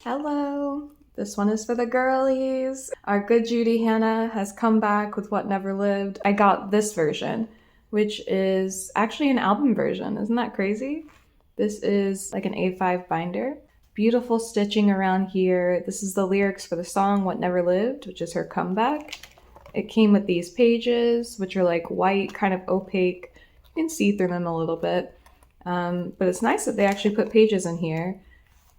Hello! This one is for the girlies. Our good Judy Hannah has come back with What Never Lived. I got this version, which is actually an album version. Isn't that crazy? This is like an A5 binder. Beautiful stitching around here. This is the lyrics for the song What Never Lived, which is her comeback. It came with these pages, which are like white, kind of opaque. You can see through them a little bit. But it's nice that they actually put pages in here.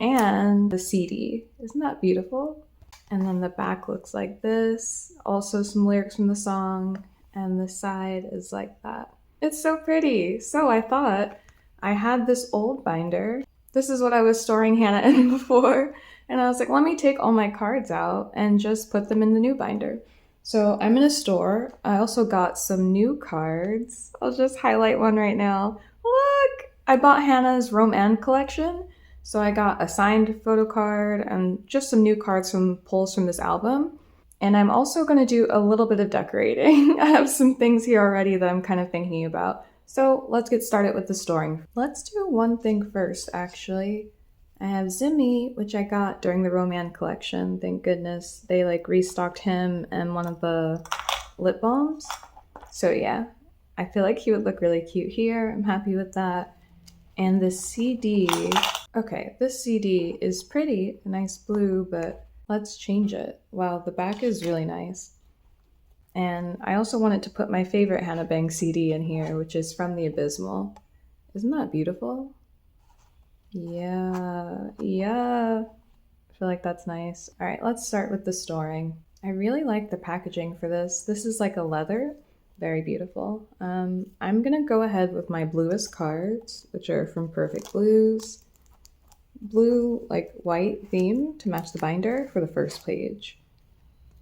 And the CD. Isn't that beautiful? And then the back looks like this. Also some lyrics from the song. And the side is like that. It's so pretty. So I thought I had this old binder. This is what I was storing Hannah in before. And I was like, let me take all my cards out and just put them in the new binder. So I'm in a store. I also got some new cards. I'll just highlight one right now. Look! I bought Hannah's Roman collection. So I got a signed photo card and just some new cards from pulls from this album. And I'm also going to do a little bit of decorating. I have some things here already that I'm kind of thinking about. So let's get started with the storing. Let's do one thing first, actually. I have Zimmy, which I got during the Roman collection. Thank goodness. They like restocked him and one of the lip balms. So yeah, I feel like he would look really cute here. I'm happy with that. And the CD, okay, this CD is pretty, a nice blue, but let's change it. Wow, the back is really nice. And I also wanted to put my favorite Hannah Bahng CD in here, which is from the Abysmal. Isn't that beautiful? Yeah. I feel like that's nice. All right, let's start with the storing. I really like the packaging for this. This is like a leather. Very beautiful. I'm gonna go ahead with my bluest cards, which are from Perfect Blues. Blue, like white theme to match the binder for the first page.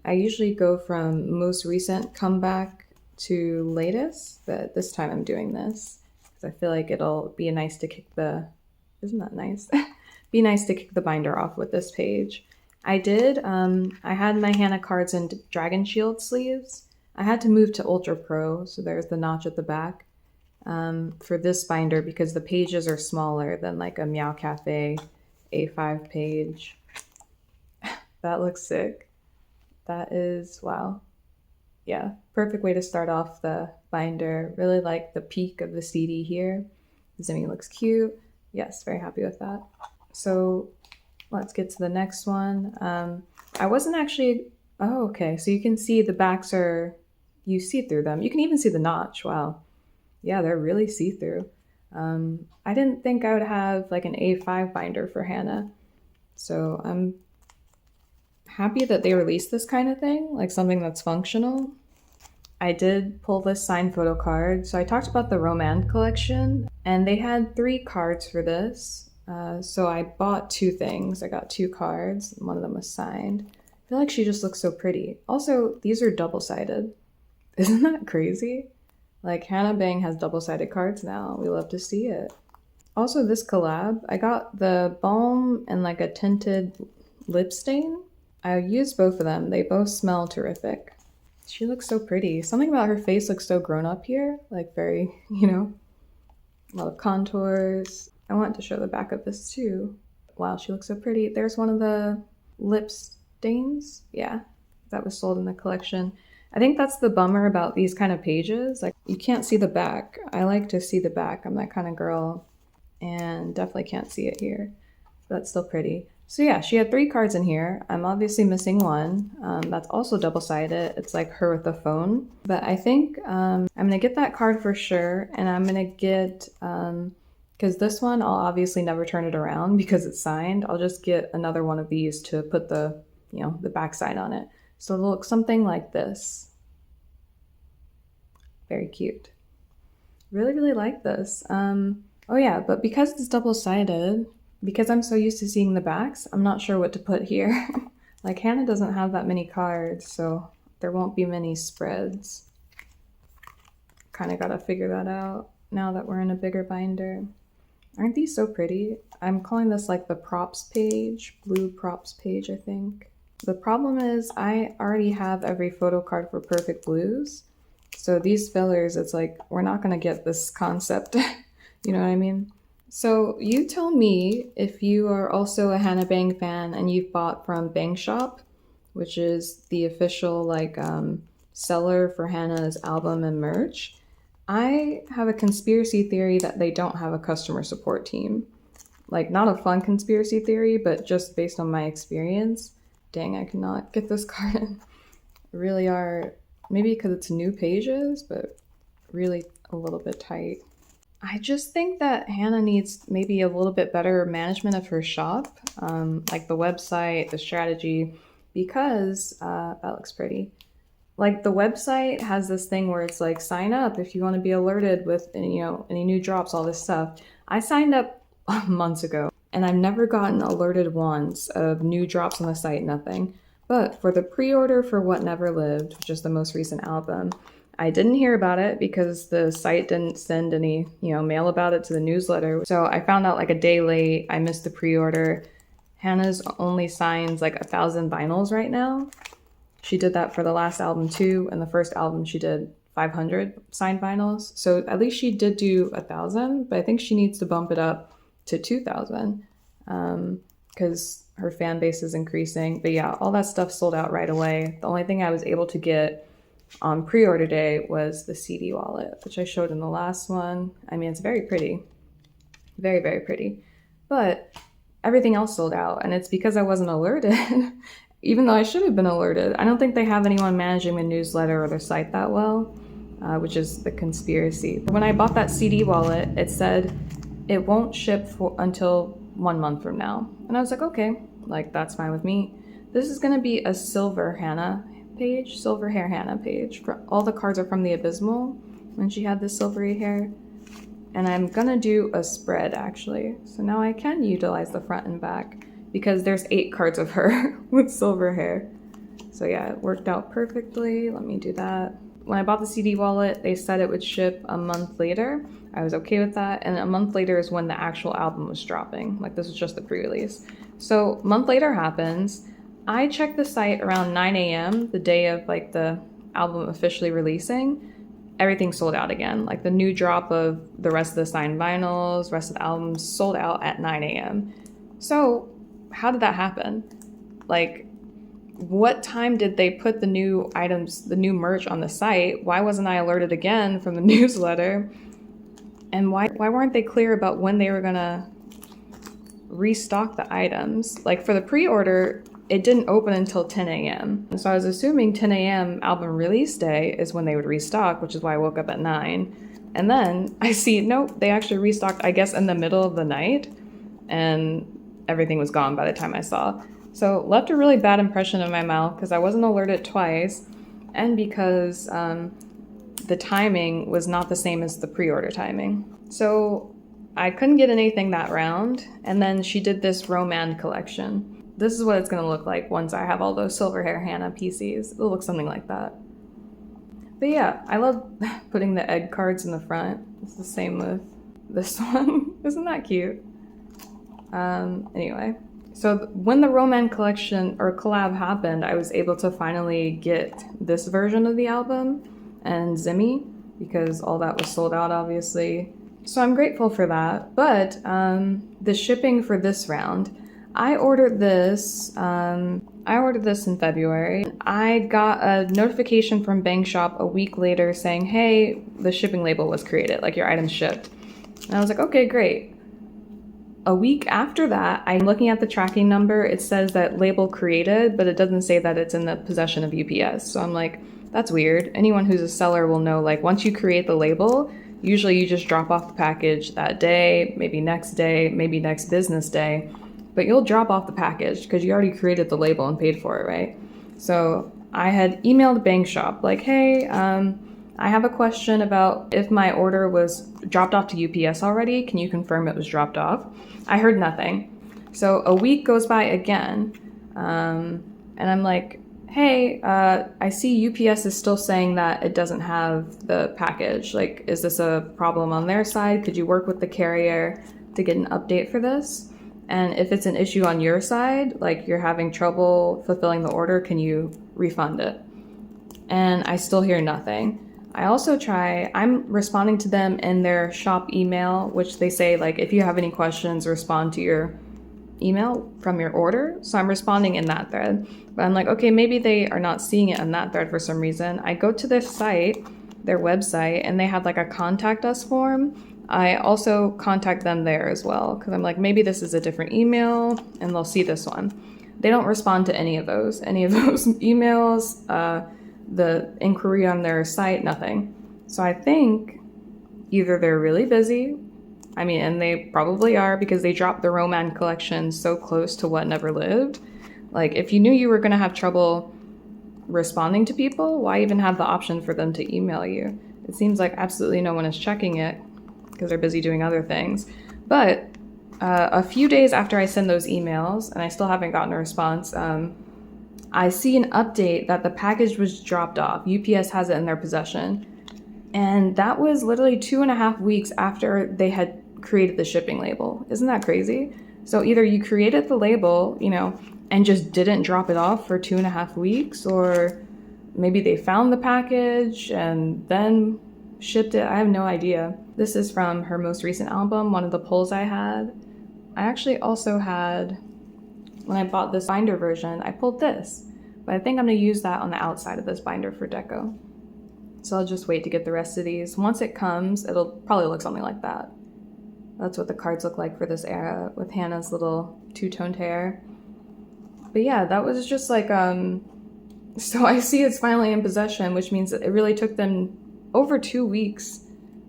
I usually go from most recent comeback to latest, but this time I'm doing this because I feel like it'll be nice to kick the, isn't that nice? Be nice to kick the binder off with this page. I had my Hannah cards in Dragon Shield sleeves. I had to move to Ultra Pro, so there's the notch at the back for this binder because the pages are smaller than like a Meow Cafe A5 page. That looks sick. That is, wow. Yeah, perfect way to start off the binder. Really like the peak of the CD here. Zimmy looks cute. Yes, very happy with that. So let's get to the next one. I wasn't actually, oh, okay. So you can see the backs are, you see through them. You can even see the notch. Wow. Yeah, they're really see-through. I didn't think I would have like an A5 binder for Hannah. So I'm happy that they released this kind of thing, like something that's functional. I did pull this signed photo card. So I talked about the Roman collection and they had 3 cards for this. So I bought 2 things. I got 2 cards. One of them was signed. I feel like she just looks so pretty. Also, these are double-sided. Isn't that crazy? Like Hannah Bahng has double-sided cards now. We love to see it. Also this collab, I got the balm and like a tinted lip stain. I used both of them. They both smell terrific. She looks so pretty. Something about her face looks so grown up here. Like very, a lot of contours. I want to show the back of this too. Wow, she looks so pretty. There's one of the lip stains. Yeah, that was sold in the collection. I think that's the bummer about these kind of pages. Like you can't see the back. I like to see the back. I'm that kind of girl and definitely can't see it here. But that's still pretty. So yeah, she had 3 cards in here. I'm obviously missing one. That's also double-sided. It's like her with the phone. But I think I'm gonna get that card for sure. And I'm gonna get, because this one, I'll obviously never turn it around because it's signed. I'll just get another one of these to put the, the back side on it. So it'll look something like this. Very cute. Really, really like this. Oh yeah, but because it's double-sided, because I'm so used to seeing the backs, I'm not sure what to put here. Like Hannah doesn't have that many cards, so there won't be many spreads. Kind of gotta figure that out now that we're in a bigger binder. Aren't these so pretty? I'm calling this like the props page, blue props page, I think. The problem is I already have every photo card for Perfect Blues. So these fillers, it's like, we're not gonna get this concept. You know what I mean? So you tell me if you are also a Hannah Bahng fan and you've bought from Bang Shop, which is the official seller for Hannah's album and merch. I have a conspiracy theory that they don't have a customer support team. Like, not a fun conspiracy theory, but just based on my experience. Dang, I cannot get this card. Really are, maybe because it's new pages, but really a little bit tight. I just think that Hannah needs maybe a little bit better management of her shop, like the website, the strategy, because that looks pretty. Like the website has this thing where it's like sign up if you want to be alerted with any new drops, all this stuff. I signed up months ago and I've never gotten alerted once of new drops on the site, nothing. But for the pre-order for What Never Lived, which is the most recent album, I didn't hear about it because the site didn't send any, mail about it to the newsletter. So I found out like a day late. I missed the pre-order. Hannah's only signs like 1,000 vinyls right now. She did that for the last album too, and the first album she did 500 signed vinyls. So at least she did do 1,000, but I think she needs to bump it up to 2,000 because her fan base is increasing. But yeah, all that stuff sold out right away. The only thing I was able to get on pre-order day was the CD wallet, which I showed in the last one. I mean, it's very pretty. Very, very pretty. But everything else sold out, and it's because I wasn't alerted. Even though I should have been alerted. I don't think they have anyone managing the newsletter or their site that well, which is the conspiracy. When I bought that CD wallet, it said it won't ship until 1 month from now. And I was like, okay, like that's fine with me. This is gonna be a silver Hannah page, silver hair Hannah page. All the cards are from the Abysmal when she had this silvery hair. And I'm gonna do a spread actually. So now I can utilize the front and back because there's 8 cards of her with silver hair. So yeah, it worked out perfectly. Let me do that. When I bought the CD wallet, they said it would ship a month later. I was okay with that. And a month later is when the actual album was dropping. Like this was just the pre-release. So a month later happens. I checked the site around 9 a.m. the day of like the album officially releasing. Everything sold out again. Like the new drop of the rest of the signed vinyls, rest of the albums sold out at 9 a.m. So how did that happen? Like, what time did they put the new items, the new merch on the site? Why wasn't I alerted again from the newsletter? And why weren't they clear about when they were gonna restock the items? Like for the pre-order, it didn't open until 10 a.m. And so I was assuming 10 a.m. album release day is when they would restock, which is why I woke up at 9. And then I see, nope, they actually restocked, I guess, in the middle of the night. And everything was gone by the time I saw. So left a really bad impression in my mouth because I wasn't alerted twice and because the timing was not the same as the pre-order timing. So I couldn't get anything that round. And then she did this Romand collection. This is what it's going to look like once I have all those silver hair Hannah PCs. It'll look something like that. But yeah, I love putting the egg cards in the front. It's the same with this one. Isn't that cute? Anyway, so when the Romand collection or collab happened, I was able to finally get this version of the album and Zimmy because all that was sold out, obviously. So I'm grateful for that. But the shipping for this round, I ordered this in February. I got a notification from Bang Shop a week later saying, hey, the shipping label was created, like your item's shipped. And I was like, okay, great. A week after that, I'm looking at the tracking number. It says that label created, but it doesn't say that it's in the possession of UPS. So I'm like, that's weird. Anyone who's a seller will know, like, once you create the label, usually you just drop off the package that day, maybe next business day, but you'll drop off the package because you already created the label and paid for it, right? So I had emailed Bang Shop like, hey, I have a question about if my order was dropped off to UPS already. Can you confirm it was dropped off? I heard nothing. So a week goes by again, and I'm like, hey, I see UPS is still saying that it doesn't have the package. Like, is this a problem on their side? Could you work with the carrier to get an update for this? And if it's an issue on your side, like you're having trouble fulfilling the order, can you refund it? And I still hear nothing. I also I'm responding to them in their shop email, which they say, like, if you have any questions, respond to your email from your order. So I'm responding in that thread. But I'm like, okay, maybe they are not seeing it in that thread for some reason. I go to their site, their website, and they have like a contact us form. I also contact them there as well because I'm like, maybe this is a different email and they'll see this one. They don't respond to any of those emails, the inquiry on their site, nothing. So I think either they're really busy, I mean, and they probably are because they dropped the Roman collection so close to what never lived. Like, if you knew you were going to have trouble responding to people, why even have the option for them to email you? It seems like absolutely no one is checking it because they're busy doing other things. But a few days after I send those emails, and I still haven't gotten a response, I see an update that the package was dropped off. UPS has it in their possession. And that was literally 2.5 weeks after they had created the shipping label. Isn't that crazy? So either you created the label, and just didn't drop it off for 2.5 weeks, or maybe they found the package and then shipped it. I have no idea. This is from her most recent album, one of the pulls I had. I actually also had, when I bought this binder version, I pulled this, but I think I'm gonna use that on the outside of this binder for deco. So I'll just wait to get the rest of these. Once it comes, it'll probably look something like that. That's what the cards look like for this era with Hannah's little two-toned hair. But yeah, that was just like, so I see it's finally in possession, which means that it really took them over 2 weeks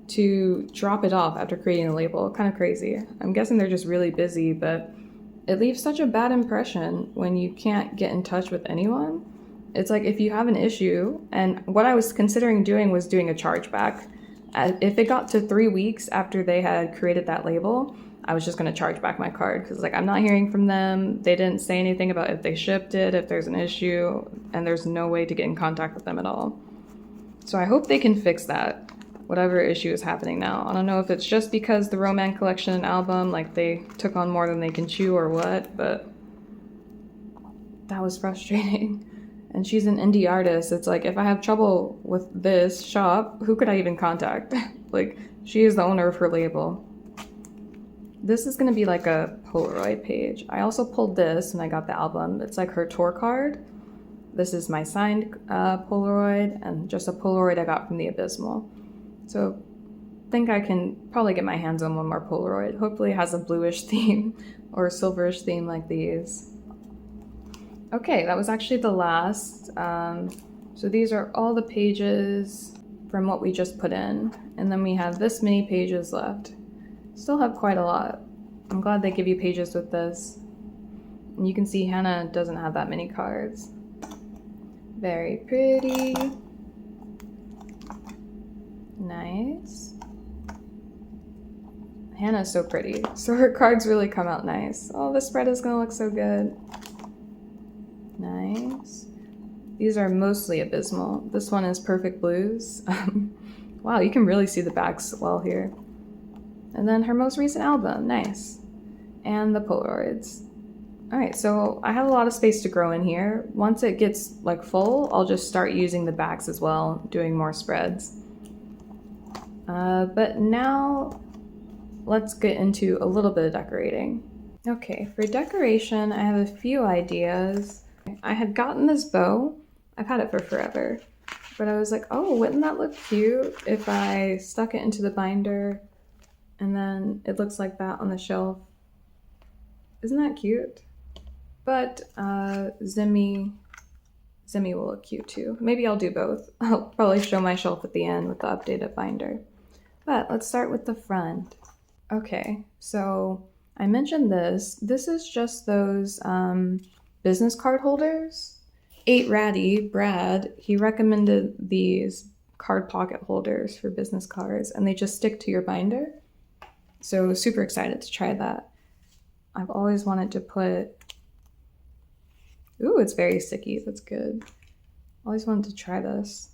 to drop it off after creating the label. Kind of crazy. I'm guessing they're just really busy, but it leaves such a bad impression when you can't get in touch with anyone. It's like if you have an issue, and what I was considering doing was doing a chargeback. If it got to 3 weeks after they had created that label, I was just going to charge back my card because like I'm not hearing from them. They didn't say anything about if they shipped it, if there's an issue, and there's no way to get in contact with them at all. So I hope they can fix that, whatever issue is happening now. I don't know if it's just because the Roman collection album, like they took on more than they can chew or what, but that was frustrating. And she's an indie artist. It's like, if I have trouble with this shop, who could I even contact? Like, she is the owner of her label. This is gonna be like a Polaroid page. I also pulled this when I got the album. It's like her tour card. This is my signed Polaroid, and just a Polaroid I got from the Abysmal. So I think I can probably get my hands on one more Polaroid. Hopefully it has a bluish theme or a silverish theme like these. Okay, that was actually the last. So these are all the pages from what we just put in. And then we have this many pages left. Still have quite a lot. I'm glad they give you pages with this. And you can see Hannah doesn't have that many cards. Very pretty. Nice. Hannah's so pretty. So her cards really come out nice. Oh, the spread is gonna look so good. Nice. These are mostly Abysmal. This one is Perfect Blues. Wow, you can really see the backs well here. And then her most recent album, nice. And the Polaroids. All right, so I have a lot of space to grow in here. Once it gets like full, I'll just start using the backs as well, doing more spreads. But now let's get into a little bit of decorating. Okay, for decoration, I have a few ideas. I had gotten this bow. I've had it for forever, but I was like, oh, wouldn't that look cute if I stuck it into the binder and then it looks like that on the shelf? Isn't that cute? But Zimmy will look cute too. Maybe I'll do both. I'll probably show my shelf at the end with the updated binder. But let's start with the front. Okay, so I mentioned this. This is just those business card holders. 8 Ratty, Brad, he recommended these card pocket holders for business cards, and they just stick to your binder. So super excited to try that. I've always wanted to put, ooh, it's very sticky, that's good. Always wanted to try this.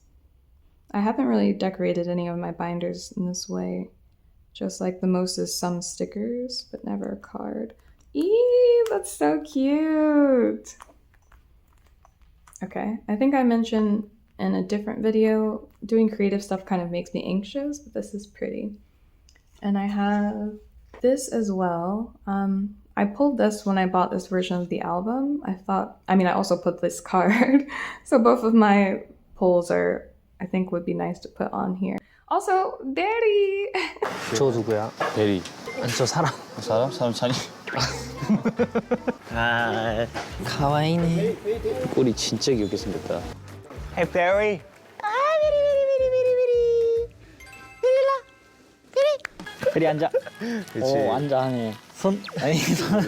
I haven't really decorated any of my binders in this way. Just like the most is some stickers, but never a card. Eee, that's so cute. Okay, I think I mentioned in a different video. Doing creative stuff kind of makes me anxious, but this is pretty. And I have this as well. I pulled this when I bought this version of the album. I also put this card. So both of my pulls I think would be nice to put on here. Also, Daddy! 저 누구야? 대리. 아니 저 사람. 사람? 사람 찬이? 아, 가와이네. 꼬리 진짜 귀엽게 생겼다. Hey Barry. 베리 앉아. 그치. 앉아 하네. 손 아니 손.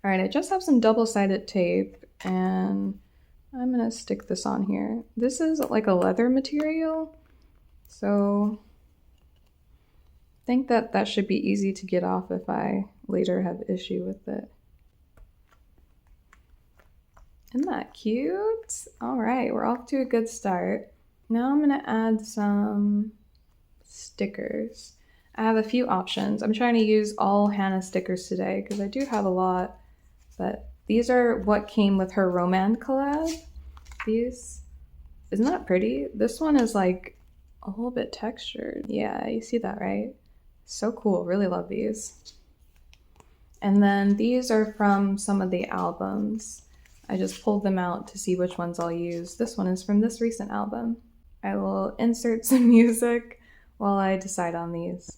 Alright, I just have some double-sided tape, and I'm gonna stick this on here. This is like a leather material, so I think that should be easy to get off if I later have issue with it. Isn't that cute? Alright, we're off to a good start. Now I'm gonna add some stickers. I have a few options. I'm trying to use all Hannah stickers today because I do have a lot, but these are what came with her Roman collab. These, isn't that pretty? This one is like a little bit textured. Yeah, you see that, right? So cool, really love these. And then these are from some of the albums. I just pulled them out to see which ones I'll use. This one is from this recent album. I will insert some music while I decide on these.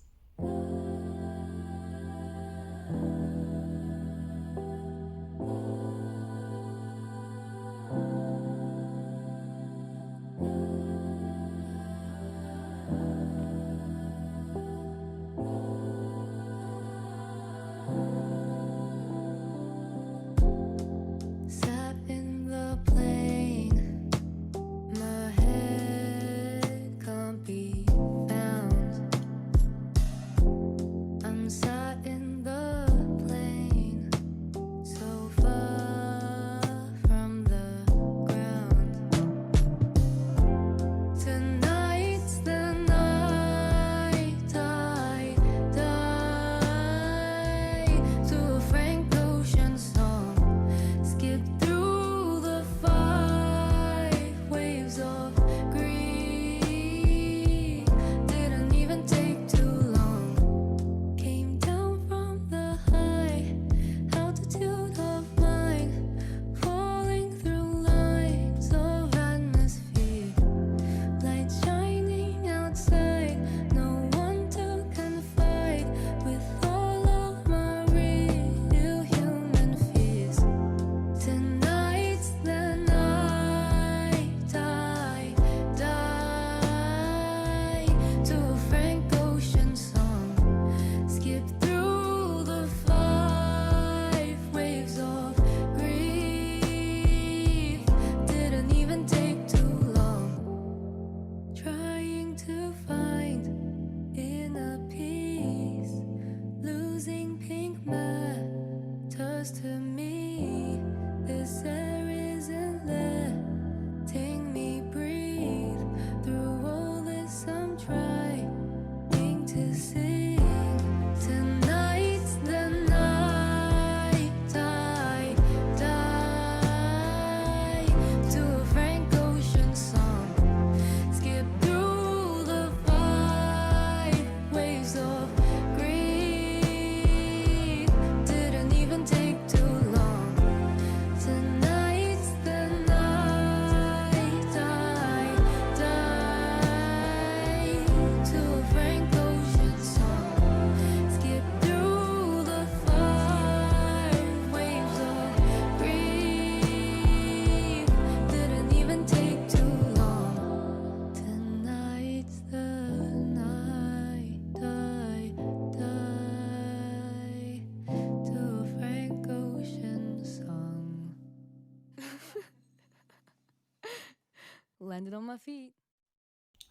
Landed on my feet.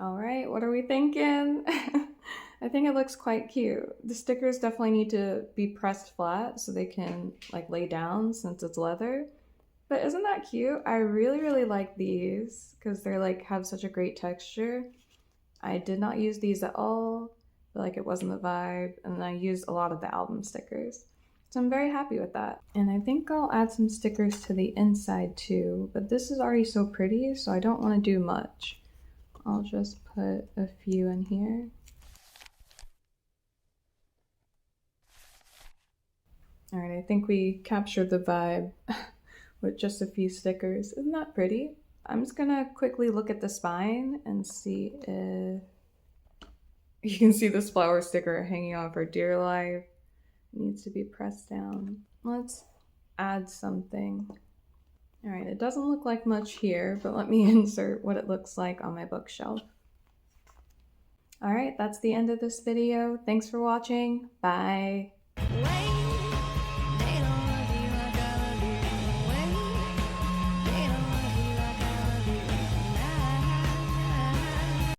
All right, what are we thinking? I think it looks quite cute. The stickers definitely need to be pressed flat so they can like lay down since it's leather. But isn't that cute? I really, really like these because they're like have such a great texture. I did not use these at all. I feel like it wasn't the vibe. And I used a lot of the album stickers. So I'm very happy with that. And I think I'll add some stickers to the inside too, but this is already so pretty, so I don't want to do much. I'll just put a few in here. All right, I think we captured the vibe with just a few stickers. Isn't that pretty? I'm just gonna quickly look at the spine and see if you can see this flower sticker hanging off for dear life. It needs to be pressed down. Let's add something. All right, it doesn't look like much here, but let me insert what it looks like on my bookshelf. All right, that's the end of this video. Thanks for watching. Bye. Wait.